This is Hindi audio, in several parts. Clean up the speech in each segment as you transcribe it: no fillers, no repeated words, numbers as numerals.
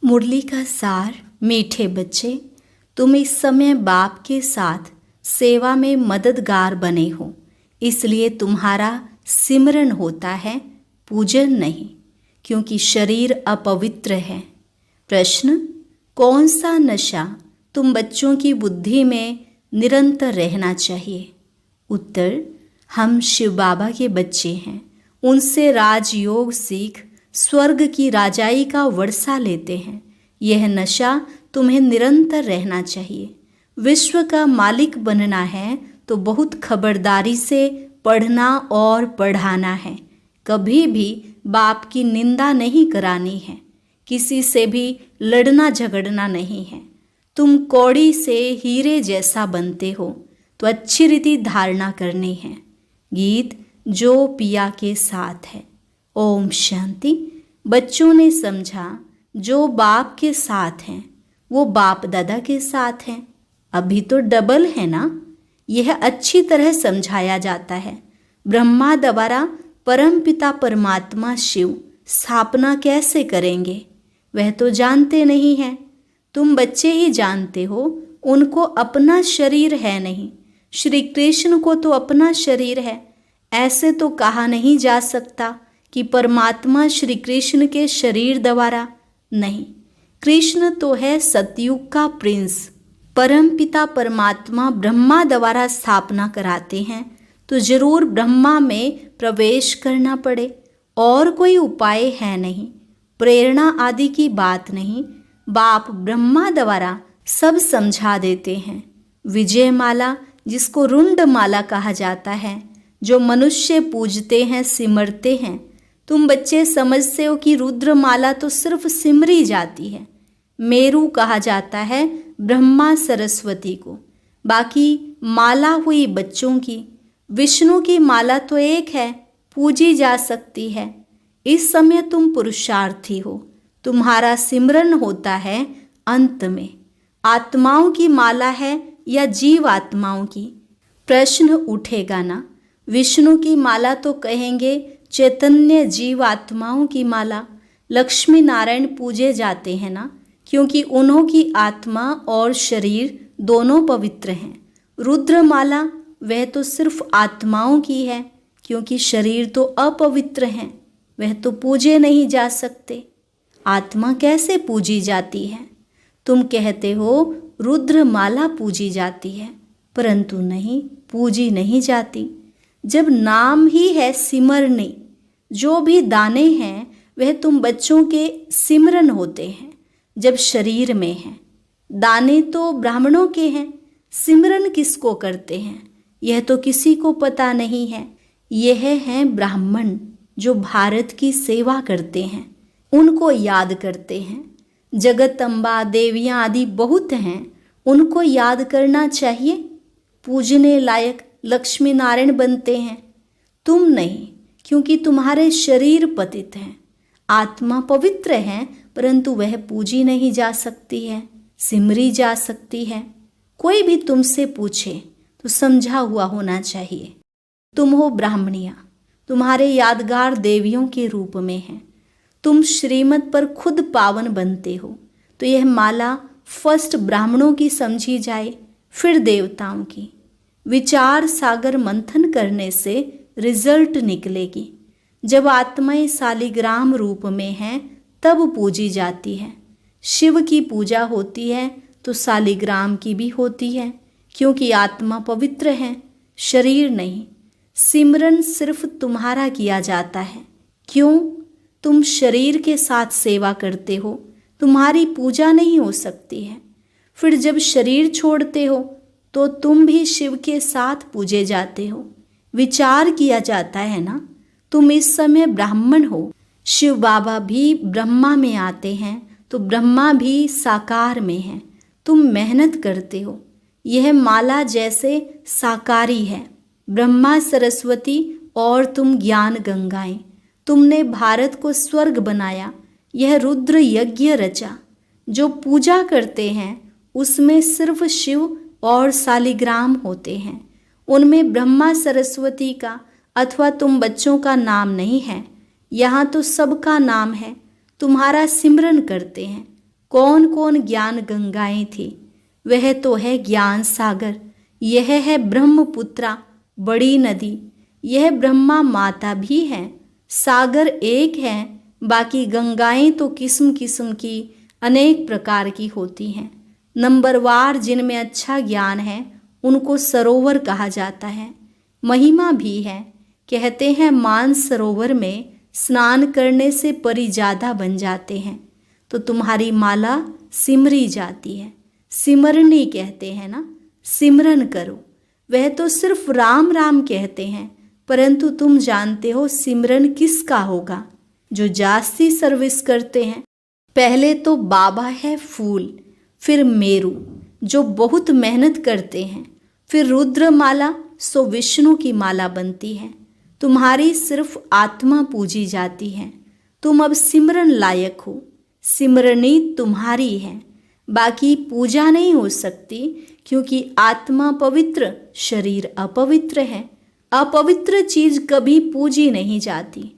मुरली का सार। मीठे बच्चे, तुम इस समय बाप के साथ सेवा में मददगार बने हो, इसलिए तुम्हारा सिमरन होता है, पूजन नहीं, क्योंकि शरीर अपवित्र है। प्रश्न: कौन सा नशा तुम बच्चों की बुद्धि में निरंतर रहना चाहिए? उत्तर: हम शिव बाबा के बच्चे हैं, उनसे राजयोग सीख स्वर्ग की राजाई का वर्षा लेते हैं। यह नशा तुम्हें निरंतर रहना चाहिए। विश्व का मालिक बनना है तो बहुत खबरदारी से पढ़ना और पढ़ाना है। कभी भी बाप की निंदा नहीं करानी है, किसी से भी लड़ना झगड़ना नहीं है। तुम कौड़ी से हीरे जैसा बनते हो तो अच्छी रीति धारणा करनी है। गीत जो पिया के साथ है। ओम शांति। बच्चों ने समझा जो बाप के साथ हैं वो बाप दादा के साथ हैं। अभी तो डबल है ना। यह अच्छी तरह समझाया जाता है। ब्रह्मा द्वारा परमपिता परमात्मा शिव स्थापना कैसे करेंगे वह तो जानते नहीं हैं। तुम बच्चे ही जानते हो, उनको अपना शरीर है नहीं। श्री कृष्ण को तो अपना शरीर है। ऐसे तो कहा नहीं जा सकता कि परमात्मा श्री कृष्ण के शरीर द्वारा नहीं। कृष्ण तो है सतयुग का प्रिंस। परमपिता परमात्मा ब्रह्मा द्वारा स्थापना कराते हैं तो जरूर ब्रह्मा में प्रवेश करना पड़े, और कोई उपाय है नहीं। प्रेरणा आदि की बात नहीं, बाप ब्रह्मा द्वारा सब समझा देते हैं। विजय माला, जिसको रुंड माला कहा जाता है, जो मनुष्य पूजते हैं, सिमरते हैं। तुम बच्चे समझते हो कि रुद्र माला तो सिर्फ सिमरी जाती है। मेरू कहा जाता है ब्रह्मा सरस्वती को, बाकी माला हुई बच्चों की। विष्णु की माला तो एक है, पूजी जा सकती है। इस समय तुम पुरुषार्थी हो, तुम्हारा सिमरन होता है अंत में। आत्माओं की माला है या जीव आत्माओं की? प्रश्न उठेगा ना। विष्णु की माला तो कहेंगे चैतन्य जीव आत्माओं की माला। लक्ष्मी नारायण पूजे जाते हैं ना, क्योंकि उन्हों की आत्मा और शरीर दोनों पवित्र हैं। रुद्र माला वह तो सिर्फ आत्माओं की है, क्योंकि शरीर तो अपवित्र हैं, वह तो पूजे नहीं जा सकते। आत्मा कैसे पूजी जाती है? तुम कहते हो रुद्र माला पूजी जाती है, परंतु नहीं, पूजी नहीं जाती। जब नाम ही है सिमरने, जो भी दाने हैं वह तुम बच्चों के सिमरन होते हैं जब शरीर में हैं। दाने तो ब्राह्मणों के हैं, सिमरन किसको करते हैं यह तो किसी को पता नहीं है। यह हैं ब्राह्मण जो भारत की सेवा करते हैं, उनको याद करते हैं। जगदम्बा देवियाँ आदि बहुत हैं, उनको याद करना चाहिए। पूजने लायक लक्ष्मी नारायण बनते हैं, तुम नहीं, क्योंकि तुम्हारे शरीर पतित हैं। आत्मा पवित्र है, परंतु वह पूजी नहीं जा सकती है, सिमरी जा सकती है। कोई भी तुमसे पूछे तो समझा हुआ होना चाहिए। तुम हो ब्राह्मणियाँ, तुम्हारे यादगार देवियों के रूप में हैं। तुम श्रीमत पर खुद पावन बनते हो, तो यह माला फर्स्ट ब्राह्मणों की समझी जाए, फिर देवताओं की। विचार सागर मंथन करने से रिजल्ट निकलेगी। जब आत्माएं शालिग्राम रूप में हैं तब पूजी जाती है। शिव की पूजा होती है तो शालिग्राम की भी होती है, क्योंकि आत्मा पवित्र है, शरीर नहीं। सिमरन सिर्फ तुम्हारा किया जाता है। क्यों? तुम शरीर के साथ सेवा करते हो, तुम्हारी पूजा नहीं हो सकती है। फिर जब शरीर छोड़ते हो तो तुम भी शिव के साथ पूजे जाते हो। विचार किया जाता है ना, तुम इस समय ब्राह्मण हो। शिव बाबा भी ब्रह्मा में आते हैं तो ब्रह्मा भी साकार में हैं। तुम मेहनत करते हो, यह माला जैसे साकारी है। ब्रह्मा सरस्वती और तुम ज्ञान गंगाएं। तुमने भारत को स्वर्ग बनाया, यह रुद्र यज्ञ रचा। जो पूजा करते हैं उसमें सिर्फ शिव और शालिग्राम होते हैं, उनमें ब्रह्मा सरस्वती का अथवा तुम बच्चों का नाम नहीं है। यहाँ तो सबका नाम है। तुम्हारा सिमरन करते हैं, कौन कौन ज्ञान गंगाएं थी। वह तो है ज्ञान सागर, यह है ब्रह्मपुत्रा बड़ी नदी, यह ब्रह्मा माता भी है। सागर एक है, बाकी गंगाएं तो किस्म किस्म की अनेक प्रकार की होती हैं। नंबरवार जिनमें अच्छा ज्ञान है उनको सरोवर कहा जाता है। महिमा भी है, कहते हैं मानस सरोवर में स्नान करने से परी ज्यादा बन जाते हैं। तो तुम्हारी माला सिमरी जाती है, सिमरनी कहते हैं ना, सिमरन करो। वह तो सिर्फ राम राम कहते हैं, परंतु तुम जानते हो सिमरन किसका होगा? जो जास्ती सर्विस करते हैं। पहले तो बाबा है फूल, फिर मेरू जो बहुत मेहनत करते हैं, फिर रुद्रमाला सो विष्णु की माला बनती है। तुम्हारी सिर्फ आत्मा पूजी जाती है। तुम अब सिमरन लायक हो, सिमरनी तुम्हारी है। बाकी पूजा नहीं हो सकती, क्योंकि आत्मा पवित्र, शरीर अपवित्र है। अपवित्र चीज कभी पूजी नहीं जाती।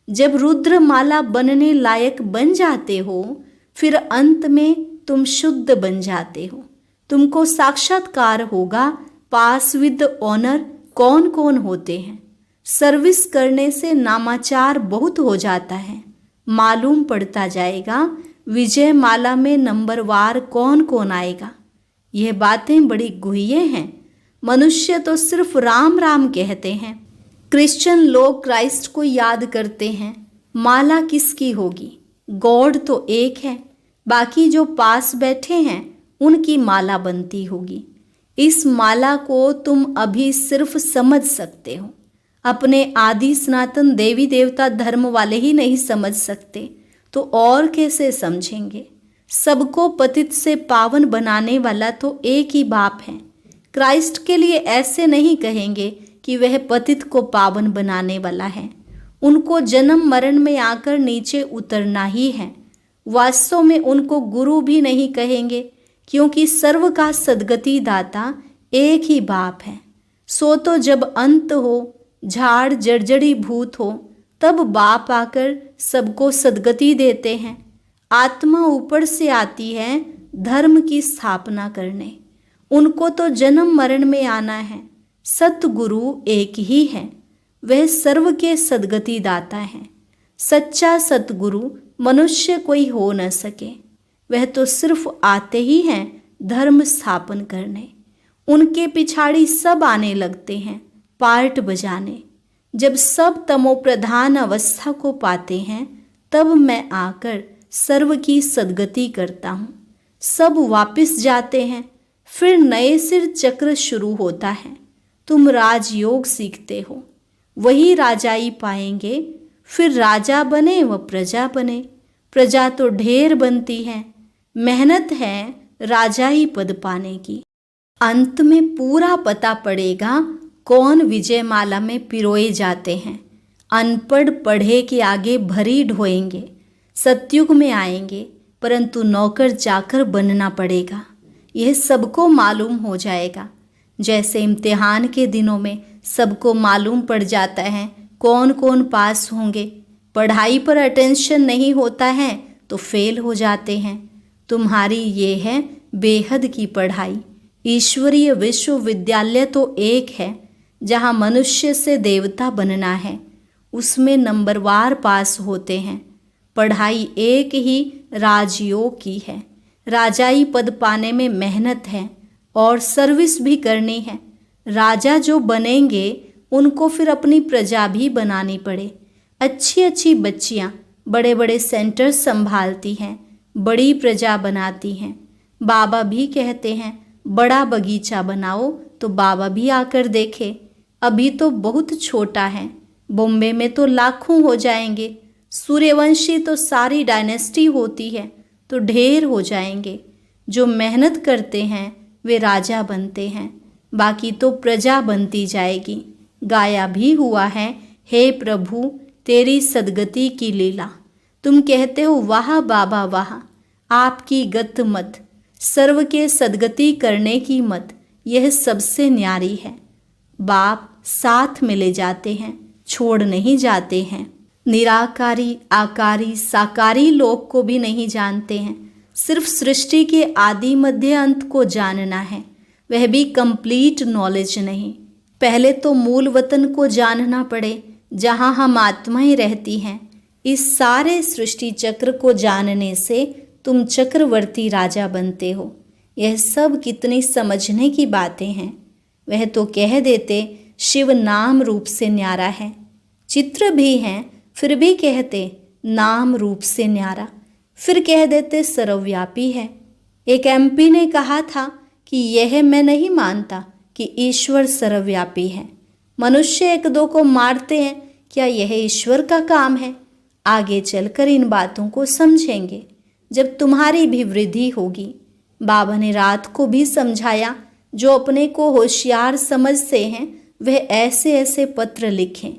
जब रुद्रमाला बनने लायक बन जाते हो, फिर अंत में तुम शुद्ध बन जाते हो। तुमको साक्षात्कार होगा पास विद ऑनर कौन कौन होते हैं। सर्विस करने से नामाचार बहुत हो जाता है, मालूम पड़ता जाएगा विजय माला में नंबरवार कौन कौन आएगा। यह बातें बड़ी गुह्य हैं। मनुष्य तो सिर्फ राम राम कहते हैं। क्रिश्चियन लोग क्राइस्ट को याद करते हैं। माला किसकी होगी? गॉड तो एक है, बाकी जो पास बैठे हैं उनकी माला बनती होगी। इस माला को तुम अभी सिर्फ समझ सकते हो। अपने आदि सनातन देवी देवता धर्म वाले ही नहीं समझ सकते, तो और कैसे समझेंगे? सबको पतित से पावन बनाने वाला तो एक ही बाप है। क्राइस्ट के लिए ऐसे नहीं कहेंगे कि वह पतित को पावन बनाने वाला है। उनको जन्म मरण में आकर नीचे उतरना ही है। वास्तव में उनको गुरु भी नहीं कहेंगे, क्योंकि सर्व का सद्गति दाता एक ही बाप है। सो तो जब अंत हो, झाड़ जर्जरी भूत हो, तब बाप आकर सबको सद्गति देते हैं। आत्मा ऊपर से आती है धर्म की स्थापना करने। उनको तो जन्म मरण में आना है। सतगुरु एक ही है, वह सर्व के सद्गति दाता है। सच्चा सतगुरु मनुष्य कोई हो न सके। वह तो सिर्फ आते ही हैं धर्म स्थापन करने। उनके पिछाड़ी सब आने लगते हैं पार्ट बजाने। जब सब तमो प्रधान अवस्था को पाते हैं, तब मैं आकर सर्व की सद्गति करता हूँ। सब वापस जाते हैं, फिर नए सिर चक्र शुरू होता है। तुम राजयोग सीखते हो, वही राजाई पाएंगे। फिर राजा बने व प्रजा बने। प्रजा तो ढेर बनती है, मेहनत है राजाई पद पाने की। अंत में पूरा पता पड़ेगा कौन विजयमाला में पिरोए जाते हैं। अनपढ़ पढ़े के आगे भरी ढोएंगे। सतयुग में आएंगे, परंतु नौकर चाकर बनना पड़ेगा। यह सबको मालूम हो जाएगा। जैसे इम्तिहान के दिनों में सबको मालूम पड़ जाता है कौन कौन पास होंगे। पढ़ाई पर अटेंशन नहीं होता है तो फेल हो जाते हैं। तुम्हारी ये है बेहद की पढ़ाई। ईश्वरीय विश्वविद्यालय तो एक है, जहाँ मनुष्य से देवता बनना है। उसमें नंबरवार पास होते हैं। पढ़ाई एक ही राजयोग की है। राजाई पद पाने में मेहनत है और सर्विस भी करनी है। राजा जो बनेंगे उनको फिर अपनी प्रजा भी बनानी पड़े। अच्छी अच्छी बच्चियाँ बड़े बड़े सेंटर संभालती हैं, बड़ी प्रजा बनाती हैं। बाबा भी कहते हैं बड़ा बगीचा बनाओ, तो बाबा भी आकर देखे। अभी तो बहुत छोटा है, बॉम्बे में तो लाखों हो जाएंगे। सूर्यवंशी तो सारी डायनेस्टी होती है, तो ढेर हो जाएंगे। जो मेहनत करते हैं वे राजा बनते हैं, बाकी तो प्रजा बनती जाएगी। गाया भी हुआ है, हे प्रभु तेरी सदगति की लीला। तुम कहते हो वाह बाबा वाह, आपकी गत मत, सर्व के सदगति करने की मत, यह सबसे न्यारी है। बाप साथ में ले जाते हैं, छोड़ नहीं जाते हैं। निराकारी आकारी साकारी लोक को भी नहीं जानते हैं, सिर्फ सृष्टि के आदि मध्य अंत को जानना है, वह भी कंप्लीट नॉलेज नहीं। पहले तो मूल वतन को जानना पड़े, जहाँ हम आत्माएं रहती हैं। इस सारे सृष्टि चक्र को जानने से तुम चक्रवर्ती राजा बनते हो। यह सब कितनी समझने की बातें हैं। वह तो कह देते शिव नाम रूप से न्यारा है, चित्र भी हैं फिर भी कहते नाम रूप से न्यारा, फिर कह देते सर्वव्यापी है। एक एमपी ने कहा था कि यह मैं नहीं मानता कि ईश्वर सर्वव्यापी है। मनुष्य एक दो को मारते हैं, क्या यह ईश्वर का काम है? आगे चलकर इन बातों को समझेंगे जब तुम्हारी भी वृद्धि होगी। बाबा ने रात को भी समझाया, जो अपने को होशियार समझते हैं वह ऐसे ऐसे पत्र लिखें।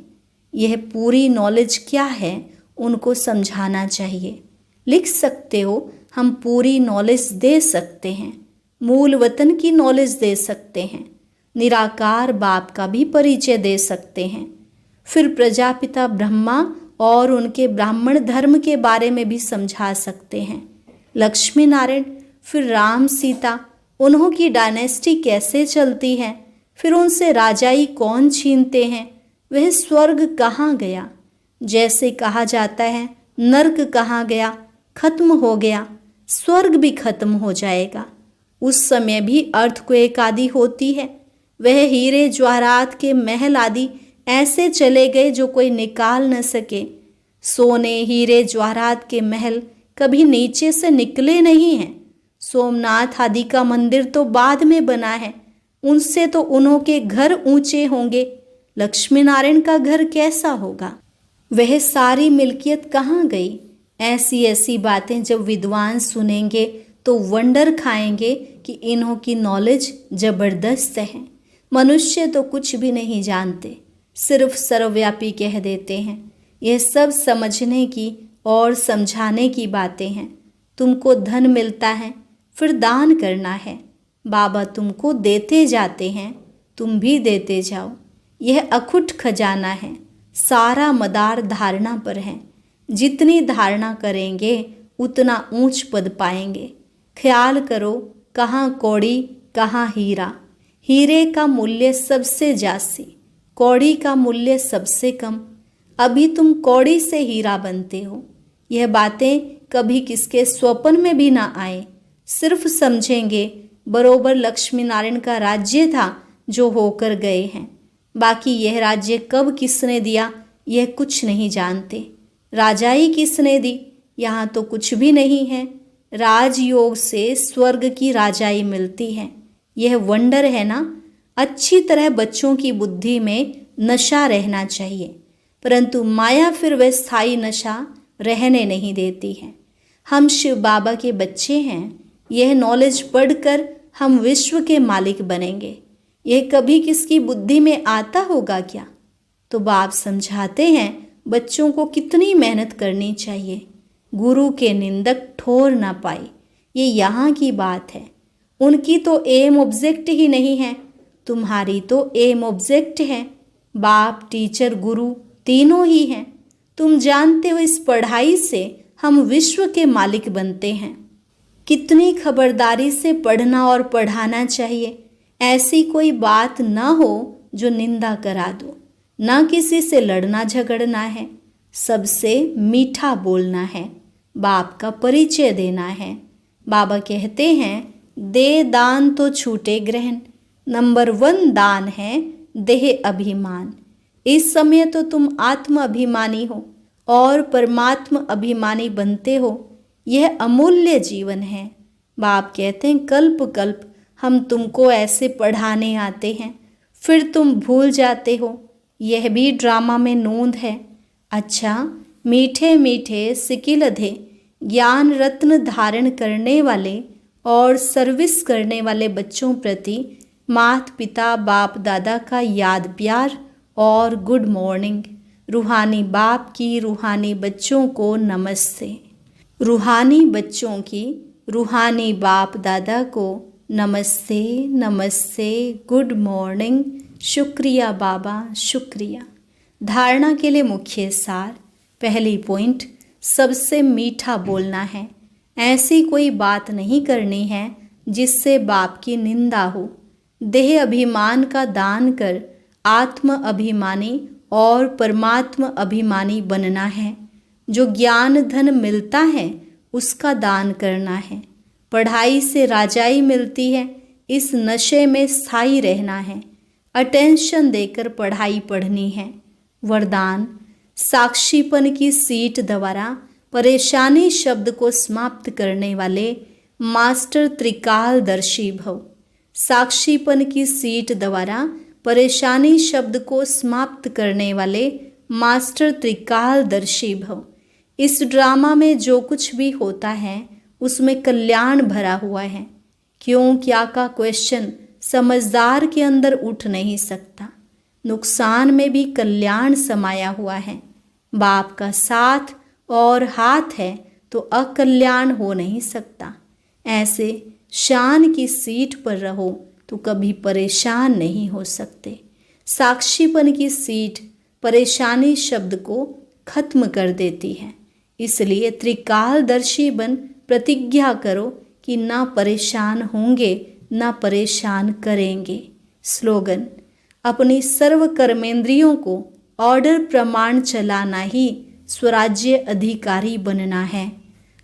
यह पूरी नॉलेज क्या है उनको समझाना चाहिए। लिख सकते हो, हम पूरी नॉलेज दे सकते हैं, मूल वतन की नॉलेज दे सकते हैं, निराकार बाप का भी परिचय दे सकते हैं। फिर प्रजापिता ब्रह्मा और उनके ब्राह्मण धर्म के बारे में भी समझा सकते हैं। लक्ष्मी नारायण, फिर राम सीता, उन्हों की डायनेस्टी कैसे चलती है, फिर उनसे राजाई कौन छीनते हैं, वह स्वर्ग कहाँ गया, जैसे कहा जाता है नर्क कहाँ गया, खत्म हो गया, स्वर्ग भी खत्म हो जाएगा। उस समय भी अर्थक्वेक आदि होती है। वह हीरे ज्वारात के महल आदि ऐसे चले गए जो कोई निकाल न सके। सोने हीरे ज्वारात के महल कभी नीचे से निकले नहीं हैं। सोमनाथ आदि का मंदिर तो बाद में बना है, उनसे तो उन्हों के घर ऊंचे होंगे। लक्ष्मी नारायण का घर कैसा होगा? वह सारी मिल्कियत कहाँ गई? ऐसी ऐसी बातें जब विद्वान सुनेंगे तो वंडर खाएंगे कि इन्हों की नॉलेज जबरदस्त है। मनुष्य तो कुछ भी नहीं जानते, सिर्फ सर्वव्यापी कह देते हैं। यह सब समझने की और समझाने की बातें हैं। तुमको धन मिलता है, फिर दान करना है। बाबा तुमको देते जाते हैं, तुम भी देते जाओ। यह अखुट खजाना है, सारा मदार धारणा पर है। जितनी धारणा करेंगे उतना ऊंच पद पाएंगे। ख्याल करो, कहाँ कौड़ी कहाँ हीरा। हीरे का मूल्य सबसे जास्ती, कौड़ी का मूल्य सबसे कम। अभी तुम कौड़ी से हीरा बनते हो। यह बातें कभी किसके स्वप्न में भी ना आए। सिर्फ समझेंगे बरोबर लक्ष्मी नारायण का राज्य था जो होकर गए हैं। बाकी यह राज्य कब किसने दिया यह कुछ नहीं जानते। राजाई किसने दी यहाँ तो कुछ भी नहीं है। राजयोग से स्वर्ग की राजाई मिलती है, यह वंडर है ना। अच्छी तरह बच्चों की बुद्धि में नशा रहना चाहिए, परंतु माया फिर वह स्थायी नशा रहने नहीं देती है। हम शिव बाबा के बच्चे हैं। यह नॉलेज पढ़कर हम विश्व के मालिक बनेंगे। यह कभी किसकी बुद्धि में आता होगा क्या? तो बाप समझाते हैं बच्चों को कितनी मेहनत करनी चाहिए। गुरु के निंदक ठोर ना पाए, ये यहाँ की बात है। उनकी तो एम ऑब्जेक्ट ही नहीं है, तुम्हारी तो एम ऑब्जेक्ट है। बाप, टीचर, गुरु तीनों ही हैं। तुम जानते हो इस पढ़ाई से हम विश्व के मालिक बनते हैं। कितनी खबरदारी से पढ़ना और पढ़ाना चाहिए। ऐसी कोई बात ना हो जो निंदा करा दो। ना किसी से लड़ना झगड़ना है, सबसे मीठा बोलना है, बाप का परिचय देना है। बाबा कहते हैं दे दान तो छूटे ग्रहण। नंबर 1 दान है देह अभिमान। इस समय तो तुम आत्म अभिमानी हो और परमात्म अभिमानी बनते हो। यह अमूल्य जीवन है। बाप कहते हैं कल्प कल्प हम तुमको ऐसे पढ़ाने आते हैं, फिर तुम भूल जाते हो। यह भी ड्रामा में नोंद है। अच्छा, मीठे मीठे सिकिलधे ज्ञान रत्न धारण करने वाले और सर्विस करने वाले बच्चों प्रति माता पिता बाप दादा का याद प्यार और गुड मॉर्निंग। रूहानी बाप की रूहानी बच्चों को नमस्ते। रूहानी बच्चों की रूहानी बाप दादा को नमस्ते नमस्ते, गुड मॉर्निंग। शुक्रिया बाबा, शुक्रिया। धारणा के लिए मुख्य सार। पहली पॉइंट, सबसे मीठा बोलना है। ऐसी कोई बात नहीं करनी है जिससे बाप की निंदा हो। देह अभिमान का दान कर आत्म अभिमानी और परमात्म अभिमानी बनना है। जो ज्ञान धन मिलता है उसका दान करना है। पढ़ाई से राजाई मिलती है, इस नशे में स्थायी रहना है। अटेंशन देकर पढ़ाई पढ़नी है। वरदान, साक्षीपन की सीट द्वारा परेशानी शब्द को समाप्त करने वाले मास्टर त्रिकालदर्शी भव। साक्षीपन की सीट द्वारा परेशानी शब्द को समाप्त करने वाले मास्टर त्रिकालदर्शी भव। इस ड्रामा में जो कुछ भी होता है उसमें कल्याण भरा हुआ है। क्यों क्या का क्वेश्चन समझदार के अंदर उठ नहीं सकता। नुकसान में भी कल्याण समाया हुआ है। बाप का साथ और हाथ है तो अकल्याण हो नहीं सकता। ऐसे शान की सीट पर रहो तो कभी परेशान नहीं हो सकते। साक्षीपन की सीट परेशानी शब्द को खत्म कर देती है। इसलिए त्रिकालदर्शी बन प्रतिज्ञा करो कि ना परेशान होंगे ना परेशान करेंगे। स्लोगन, अपनी सर्व कर्मेंद्रियों को ऑर्डर प्रमाण चलाना ही स्वराज्य अधिकारी बनना है।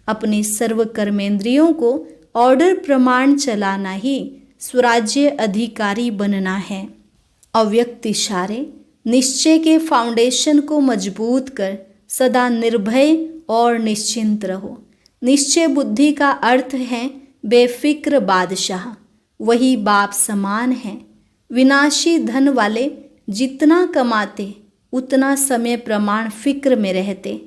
अपनी सर्व कर्मेंद्रियों को ऑर्डर प्रमाण चलाना ही स्वराज्य अधिकारी बनना है। अव्यक्त इशारे, निश्चय के फाउंडेशन को मजबूत कर सदा निर्भय और निश्चिंत रहो। निश्चय बुद्धि का अर्थ है बेफिक्र बादशाह, वही बाप समान है। विनाशी धन वाले जितना कमाते उतना समय प्रमाण फिक्र में रहते,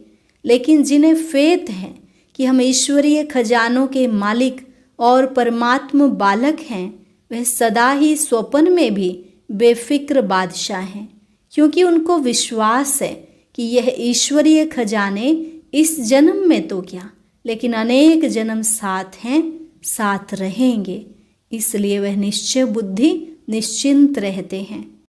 लेकिन जिन्हें फेथ है कि हम ईश्वरीय खजानों के मालिक और परमात्म बालक हैं, वह सदा ही स्वप्न में भी बेफिक्र बादशाह हैं, क्योंकि उनको विश्वास है कि यह ईश्वरीय खजाने इस जन्म में तो क्या, लेकिन अनेक जन्म साथ हैं, साथ रहेंगे। इसलिए वह निश्चय बुद्धि निश्चिंत रहते हैं।